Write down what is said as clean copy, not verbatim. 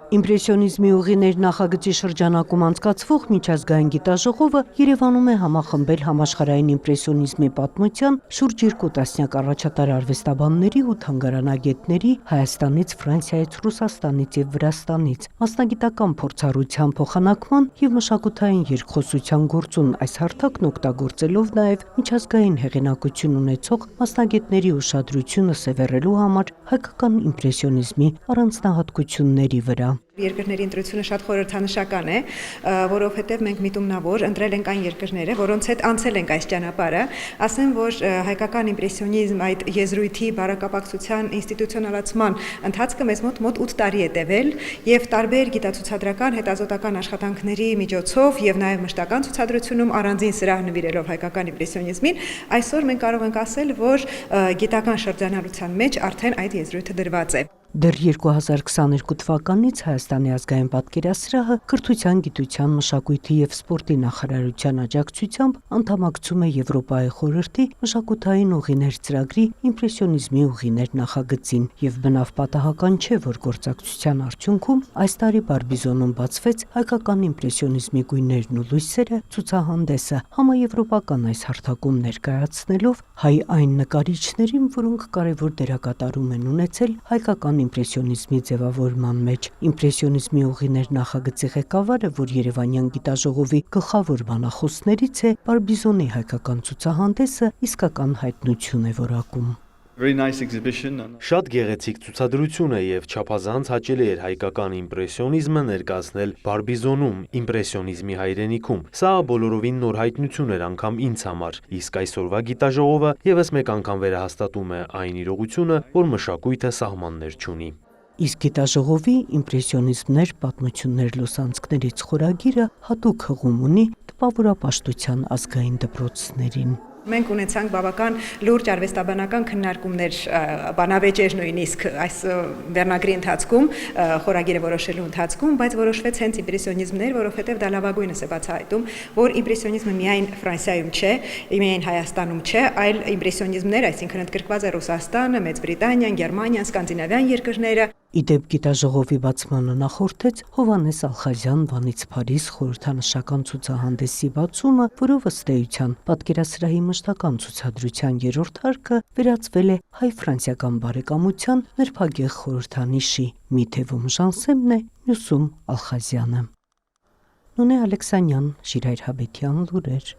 Իմպրեսիոնիզմի ուղիներ նախագծի շրջանակում անցկացվող միջազգային գիտաժողովը Երևանում է համախմբել համաշխարհային իմպրեսիոնիզմի պատմության շուրջ 2 տասնյակ առաջատար արվեստաբանների ու թանգարանագետների Հայաստանից, Ֆրանսիայից, Ռուսաստանից եւ Վրաստանից մասնագիտական փորձառության փոխանակման եւ մշակութային երկխոսության գործուն այս հարթակն օգտագործելով նաեւ միջազգային հեղինակություն ունեցող մասնագետների ուշադրությունը սևեռելու համար հայկական իմպրեսիոնիզմի առանձնահատկությունների վրա։ Երկրների ընտրությունը շատ խորհրդանշական է, որովհետև մենք միտումնավոր ընտրել ենք այն երկրները, որոնց հետ անցել ենք այս ճանապարհը, ասեմ, որ հայկական իմպրեսիոնիզմ այդ եզրույթի բարակապակցության ինստիտուցիոնալացման ընթացքը մեզ մոտ 8 տարի է տևել եւ տարբեր գիտացուցադրական հետազոտական աշխատանքների միջոցով եւ նաեւ մշտական ցուցադրությունում առանձին սրահ նվիրելով հայկական իմպրեսիոնիզմին, այսօր մենք կարող ենք ասել, որ գիտական շրջանառության մեջ արդեն այդ եզրույթը դրված է։ Դեռ 2022 թվականից Հայաստանի ազգային պատկերասրահը կրթության, գիտության, մշակույթի եւ սպորտի նախարարության աջակցությամբ անդամակցում է Եվրոպայի խորհրդի մշակութային ուղիներ ծրագրի իմպրեսիոնիզմի ուղիներ նախագծին եւ բնավ պատահական չէ, որ գործակցության արդյունքում այս տարի Բարբիզոնում բացվեց հայկական իմպրեսիոնիզմի գույներն ու լույսերը ցուցահանդեսը համաեվրոպական այս հարթակում ներկայացնելով հայ այն նկարիչներին, որոնք կարևոր դերակատարում են ունեցել հայկական իմպրեսիոնիզմի ձևավորման մեջ։ Իմպրեսիոնիզմի ուղիներ նախագծի ղեկավարը, որ Երևանյան գիտաժողովի գլխավոր բանախոսներից է, Բարբիզոնի հայկական ցուցահանդեսը իսկական հայտնություն է որակում։ Շատ գեղեցիկ ցուցադրություն է եւ չափազանց հաճելի էր հայկական իմպրեսիոնիզմը ներկայացնել Բարբիզոնում, իմպրեսիոնիզմի հայրենիքում։ Սա բոլորովին նոր հայտնություն էր անգամ ինձ համար, իսկ այսօրվա գիտաժողովը եւս մեկ անգամ վերահաստատում է այն իրողությունը, որ մշակույթը սահմաններ չունի։ Իսկ գիտաժողովի իմպրեսիոնիզմներ, պատմություններ լուսանցքներից խորագիրը հատուկ հղում ունի տպավորապաշտության ազգային դպրոցներին։ Մենք ունեցանք բավական լուրջ արվեստաբանական քննարկումներ, բանավեճեր նույնիսկ այս վերնագրի ընթացքում, խորագիրը որոշելու ընթացքում, բայց որոշվեց հենց իմպրեսիոնիզմներ, որովհետև դա լավագույնս է բացահայտում, որ իմպրեսիոնիզմը միայն Ֆրանսիայում չէ, միայն Հայաստանում չէ, այլ իմպրեսիոնիզմներ, այսինքն ընդգրկված է Ռուսաստանը, Մեծ Բրիտանիան, Գերմանիան, սկանդինավյան երկրները։ Իդեպ գիտաժողովի բացմանը նախորդեց Հովհաննես Ալխազյան «Վանից Փարիզ» խորհրդանշական ցուցահանդեսի բացումը, որով ըստ էության պատկերասրահի մշտական ցուցադրության 3-րդ հարկը վերածվել է հայ-ֆրանսիական բարեկամության նրբագեղ խորհրդանիշի, մի թևում Ժանսեմն է, մյուսում Ալխազյանը։ Նունե Ալեքսանյան, Շիրայր Հաբետյան, լուրեր։